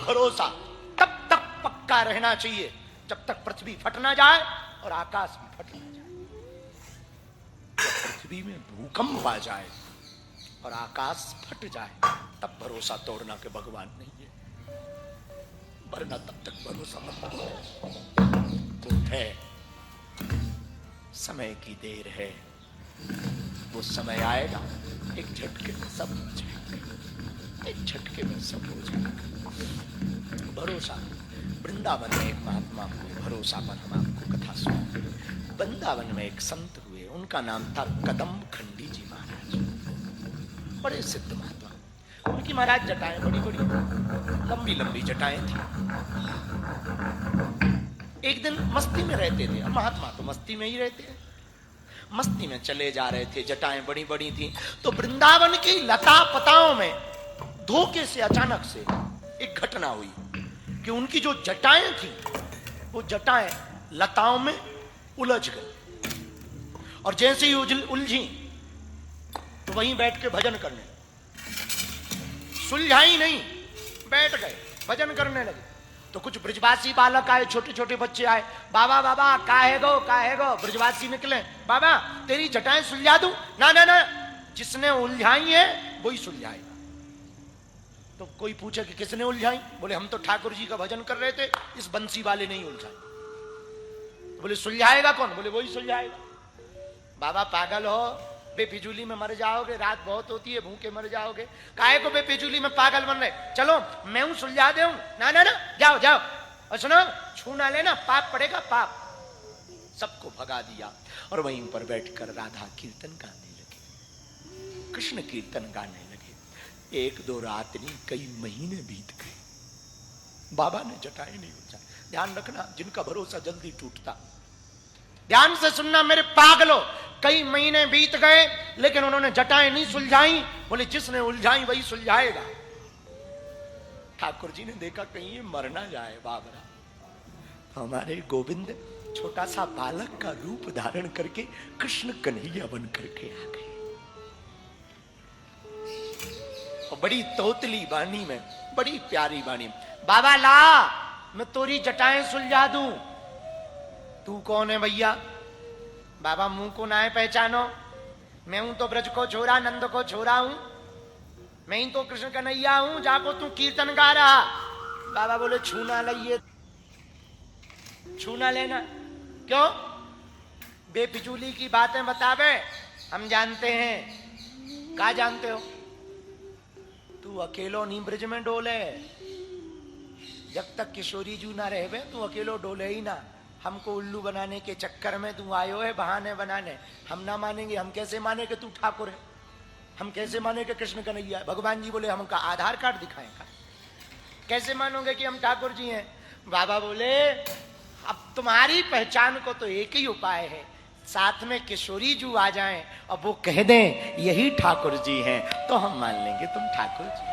भरोसा तब तक पक्का रहना चाहिए जब तक पृथ्वी फट ना जाए और आकाश भी फट ना जाए। जब पृथ्वी में भूकंप आ जाए और आकाश फट जाए तब भरोसा तोड़ना के भगवान नहीं है, वरना तब तक भरोसा मत तोड़ना। वो है समय की देर है, वो समय आएगा, एक झटके में सब हो जाएगा, एक झटके में सब हो जाएगा। भरोसा। वृंदावन में एक महात्मा हुए, भरोसा पर हम आपको कथा सुनाते। वृंदावन में एक संत हुए, उनका नाम था कदम खंडी जी महाराज, बड़े सिद्ध महात्मा। उनकी महाराज जटाएं बड़ी बड़ी लंबी लंबी जटाएं थी। एक दिन मस्ती में रहते थे, अब महात्मा तो मस्ती में ही रहते हैं, मस्ती में चले जा रहे थे, जटाएं बड़ी बड़ी थी। तो वृंदावन की लता पताओं में धोखे से अचानक से एक घटना हुई कि उनकी जो जटाएं थी वो जटाएं लताओं में उलझ गई, और जैसे ही उलझी तो वहीं बैठ के भजन करने, सुलझाई नहीं, बैठ गए भजन करने लगे। तो कुछ ब्रजवासी बालक आए, छोटे छोटे बच्चे आए, बाबा बाबा काहे गो। ब्रजवासी निकले, बाबा तेरी जटाएं सुलझा दूं? ना ना ना, जिसने उलझाई है वही सुलझाएगा। तो कोई पूछे कि किसने उलझाई? बोले हम तो ठाकुर जी का भजन कर रहे थे, इस बंसी वाले नहीं उलझाई। बोले सुलझाएगा कौन? बोले वही सुलझाएगा। बाबा पागल हो, बेफिजूली में मर जाओगे, रात बहुत होती है, भूखे मर जाओगे। काहे को बेफिजूली में पागल बन रहे? चलो मैं हूं, सुलझा दे। ना ना ना, जाओ जाओ। और सुनो, छू ना लेना, पाप पड़ेगा पाप। सबको भगा दिया और वहीं पर बैठकर राधा कीर्तन गाने लगे, कृष्ण कीर्तन गाने लगे। एक दो रात नहीं, कई महीने बीत गए, बाबा ने जटाएं नहीं उलझाई। ध्यान रखना, जिनका भरोसा जल्दी टूटता। ध्यान से सुनना मेरे पागलों, कई महीने बीत गए लेकिन उन्होंने जटाएं नहीं सुलझाई। बोले जिसने उलझाई वही सुलझाएगा। ठाकुर जी ने देखा कहीं ये मर ना जाए बाबरा। हमारे गोविंद छोटा सा बालक का रूप धारण करके कृष्ण कन्हैया बन करके आ गए, और बड़ी तोतली वाणी में, बड़ी प्यारी वाणी, बाबा ला मैं तोरी जटाएं सुलझा दूं। तू कौन है भैया? बाबा मुंह को ना है पहचानो, मैं हूं तो ब्रज को छोरा, नंद को छोरा हूं, मैं ही तो कृष्ण कन्हैया हूं, जाको तू कीर्तन गा रहा। बाबा बोले छू ना लइए, छू ना लेना। क्यों? बेफिजूली की बातें बतावे, हम जानते हैं। क्या जानते हो? तू अकेलो नी ब्रज में डोले, जब तक किशोरी जू ना रहे तू अकेलो डोले ही ना। हमको उल्लू बनाने के चक्कर में तू आयो है बहाने बनाने, हम ना मानेंगे। हम कैसे माने कि तू ठाकुर है? हम कैसे माने कि कृष्ण कन्हैया है? भगवान जी बोले हमका आधार कार्ड दिखाएगा, कैसे मानोगे कि हम ठाकुर जी हैं? बाबा बोले अब तुम्हारी पहचान को तो एक ही उपाय है, साथ में किशोरी जू आ जाएं और वो कह दें यही ठाकुर जी हैं, तो हम मान लेंगे तुम ठाकुर जी।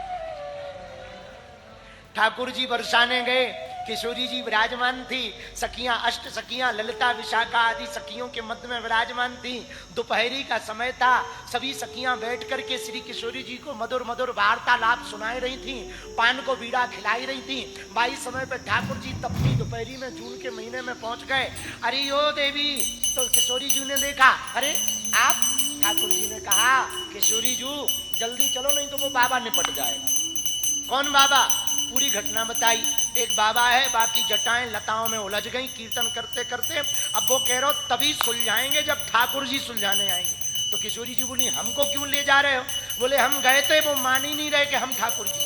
ठाकुर जी बरसाने गए, किशोरी जी विराजमान थी, सखियां अष्ट सखियां ललिता विशाखा आदि सखियों के मध्य में विराजमान थी। दोपहरी का समय था, सभी सखियां बैठ करके श्री किशोरी जी को मधुर मधुर वार्तालाप सुनाई रही थी, पान को बीड़ा खिलाई रही थी। बाई समय पे ठाकुर जी तपती दोपहरी में जून के महीने में पहुंच गए। अरे ओ देवी, तो किशोरी जी ने देखा, अरे आप? ठाकुर जी ने कहा किशोरी जू जल्दी चलो नहीं तो वो बाबा निपट जाएगा। कौन बाबा? पूरी घटना बताई। एक बाबा है, बाकी जटाएं लताओं में उलझ गई कीर्तन करते करते। अब वो कह रहे हो तभी सुलझाएंगे जब ठाकुर जी सुलझाने आएंगे। तो किशोरी जी बोली हमको क्यों ले जा रहे हो? बोले हम गए थे, वो मान ही नहीं रहे कि हम ठाकुर जी।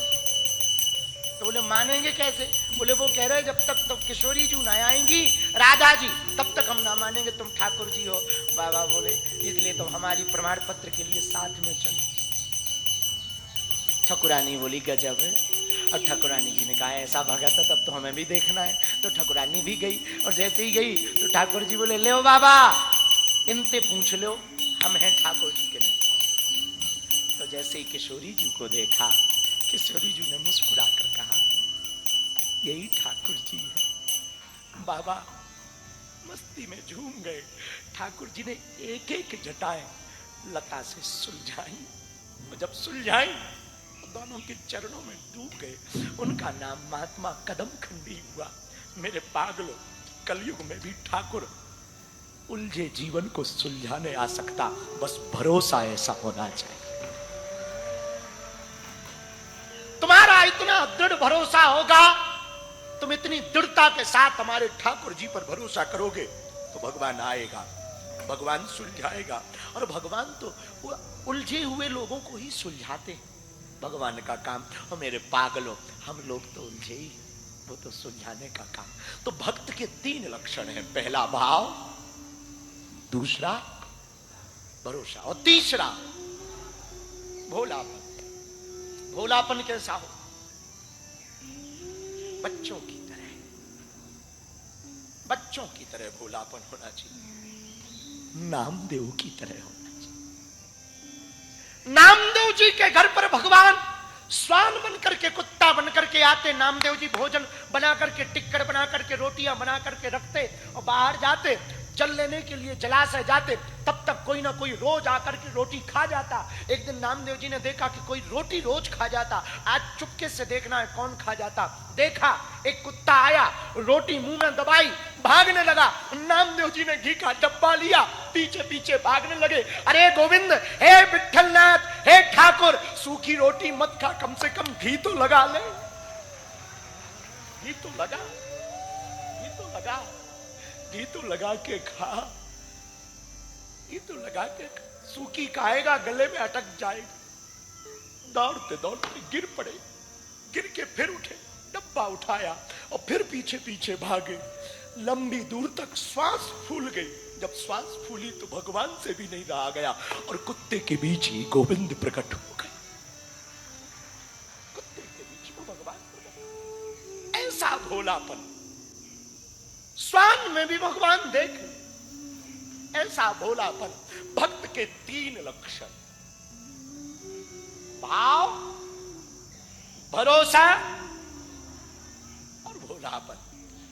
तो बोले मानेंगे कैसे? बोले वो कह रहे जब तक तो किशोरी जी ना आएंगी राधा जी, तब तक हम ना मानेंगे तुम ठाकुर जी हो। बाबा बोले इसलिए तो हमारी प्रमाण पत्र के लिए साथ में चलो। ठाकुरानी बोली गजब है। और ठाकुरानी जी ने कहा ऐसा भगत है तब तो हमें भी देखना है। तो ठाकुरानी भी गई, और जैसे ही गई तो ठाकुर जी बोले ले बाबा इनसे पूछ लो हम हैं ठाकुर जी के नहीं। तो जैसे ही किशोरी जी को देखा, किशोरी जी ने मुस्कुरा कर कहा यही ठाकुर जी है। बाबा मस्ती में झूम गए। ठाकुर जी ने एक एक जटाएं लता से सुलझाई, और जब सुलझाई दोनों के चरणों में डूब गए। उनका नाम महात्मा कदम खंडी हुआ। मेरे पागलों, कलयुग में भी ठाकुर उलझे जीवन को सुलझाने आ सकता, बस भरोसा ऐसा होना चाहिए। तुम्हारा इतना दृढ़ भरोसा होगा, तुम इतनी दृढ़ता के साथ हमारे ठाकुर जी पर भरोसा करोगे तो भगवान आएगा, भगवान सुलझाएगा। और भगवान तो उलझे हुए लोगों को ही सुलझाते हैं, भगवान का काम। और मेरे पागलों, हम लोग तो उलझे ही, वो तो सुलझाने का काम। तो भक्त के 3 लक्षण हैं, पहला भाव, दूसरा भरोसा, और तीसरा भोलापन। भोलापन कैसा हो? बच्चों की तरह, बच्चों की तरह भोलापन होना चाहिए, नामदेव की तरह होना चाहिए। नामदेव जी के घर पर भगवान स्वान बन करके, कुत्ता बन करके आते। नामदेव जी भोजन बना करके, टिक्कड़ बना करके, रोटियां बना करके रखते और बाहर जाते, जल लेने के लिए जलाशय जाते। तब तक कोई ना कोई रोज आकर के रोटी खा जाता। एक दिन नामदेव जी ने देखा कि कोई रोटी रोज खा जाता, आज चुपके से देखना है कौन खा जाता। देखा, एक कुत्ता आया, रोटी मुंह में दबाई, भागने लगा। नामदेव जी ने घी का डब्बा लिया, पीछे पीछे भागने लगे। अरे गोविंद, हे विठलनाथ, हे ठाकुर, सूखी रोटी मत खा, कम से कम घी तो लगा ले, घी तो लगा, घी तो लगा, घी तो लगा के खा, घी तो लगा के। सूखी खाएगा गले में अटक जाएगा। दौड़ते दौड़ते गिर पड़े, गिर के फिर उठे, डब्बा उठाया और फिर पीछे पीछे भागे। लंबी दूर तक श्वास फूल गई। जब श्वास फूली तो भगवान से भी नहीं रहा गया और कुत्ते के बीच ही गोविंद प्रकट हो गए। कुत्ते के बीच में भगवान प्रकट। ऐसा भोलापन स्वान में भी भगवान देख, ऐसा भोलापन। भक्त के 3 लक्षण, भाव, भरोसा और भोलापन।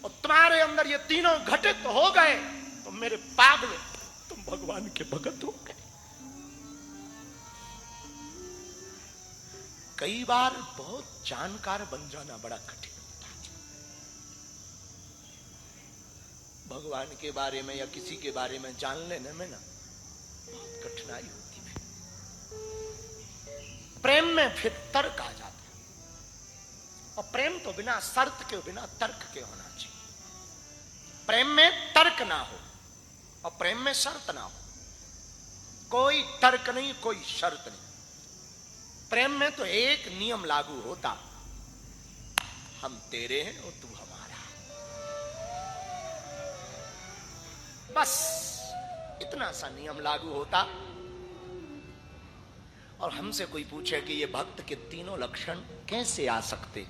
और तुम्हारे अंदर ये तीनों घटित हो गए तो मेरे पागल, तुम भगवान के भगत हो गए। कई बार बहुत जानकार बन जाना बड़ा कठिन होता है। भगवान के बारे में या किसी के बारे में जान लेने में ना बहुत कठिनाई होती है। प्रेम में फिर तर्क आ जाता है, और प्रेम तो बिना शर्त के, बिना तर्क के होना चाहिए। प्रेम में तर्क ना हो और प्रेम में शर्त ना हो, कोई तर्क नहीं, कोई शर्त नहीं। प्रेम में तो एक नियम लागू होता, हम तेरे हैं और तू हमारा, बस इतना सा नियम लागू होता। और हमसे कोई पूछे कि ये भक्त के तीनों लक्षण कैसे आ सकते?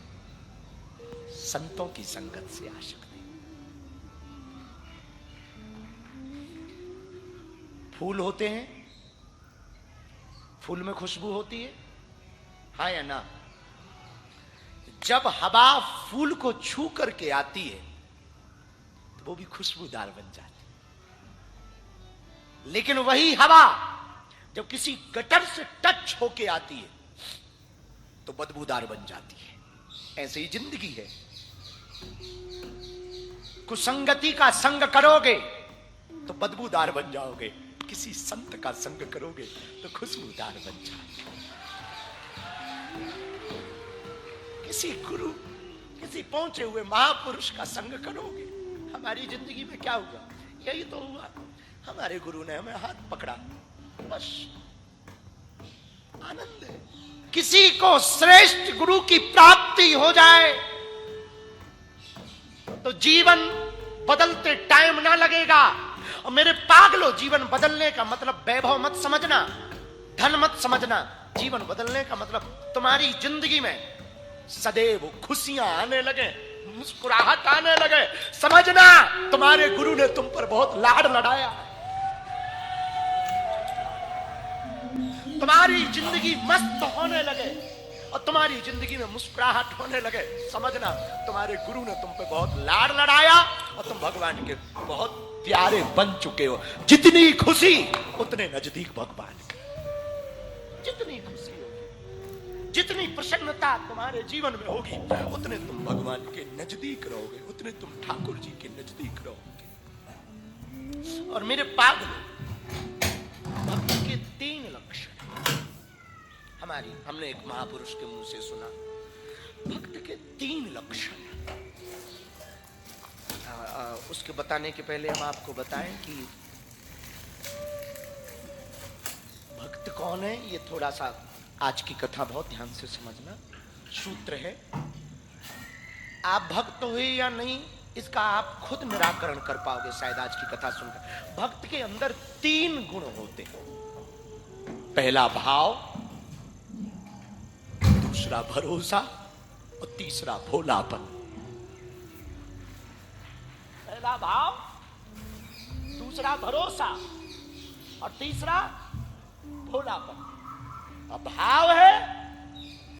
संतों की संगत से आ सकते। फूल होते हैं, फूल में खुशबू होती है, हाँ या ना? जब हवा फूल को छू करके आती है तो वो भी खुशबूदार बन जाती है। लेकिन वही हवा जब किसी गटर से टच होके आती है तो बदबूदार बन जाती है। ऐसे ही जिंदगी है। कुसंगति का संग करोगे तो बदबूदार बन जाओगे, किसी संत का संग करोगे तो खुशबूदार बन जाओगे। किसी गुरु, किसी पहुंचे हुए महापुरुष का संग करोगे। हमारी जिंदगी में क्या हुआ? यही तो हुआ, हमारे गुरु ने हमें हाथ पकड़ा, बस आनंद है। किसी को श्रेष्ठ गुरु की प्राप्ति हो जाए तो जीवन बदलते टाइम ना लगेगा। और मेरे पागलों, जीवन बदलने का मतलब वैभव मत समझना, धन मत समझना। जीवन बदलने का मतलब तुम्हारी जिंदगी में सदैव खुशियां आने लगे, मुस्कुराहट आने लगे। समझना, तुम्हारे गुरु ने तुम पर बहुत लाड लड़ाया, तुम्हारी जिंदगी मस्त होने लगे और तुम्हारी जिंदगी में मुस्कुराहट होने लगे। समझना, तुम्हारे गुरु ने तुम पे बहुत लाड लड़ाया और तुम भगवान के बहुत प्यारे बन चुके हो। जितनी खुशी उतने नजदीक भगवान के, जितनी खुशी हो, जितनी प्रसन्नता तुम्हारे जीवन में होगी उतने तुम भगवान के नजदीक रहोगे, उतने तुम ठाकुर जी के नजदीक रहोगे। और मेरे पागलों, भक्त के 3 लक्षण हमने एक महापुरुष के मुंह से सुना, भक्त के 3 लक्षण। उसके बताने के पहले हम आपको बताएं कि भक्त कौन है। ये थोड़ा सा आज की कथा बहुत ध्यान से समझना। सूत्र है, आप भक्त हुए या नहीं इसका आप खुद निराकरण कर पाओगे शायद आज की कथा सुनकर। भक्त के अंदर 3 गुण होते हैं। पहला भाव, दूसरा भरोसा और तीसरा भोलापन। पहला भाव, दूसरा भरोसा और तीसरा भोलापन। अब भाव है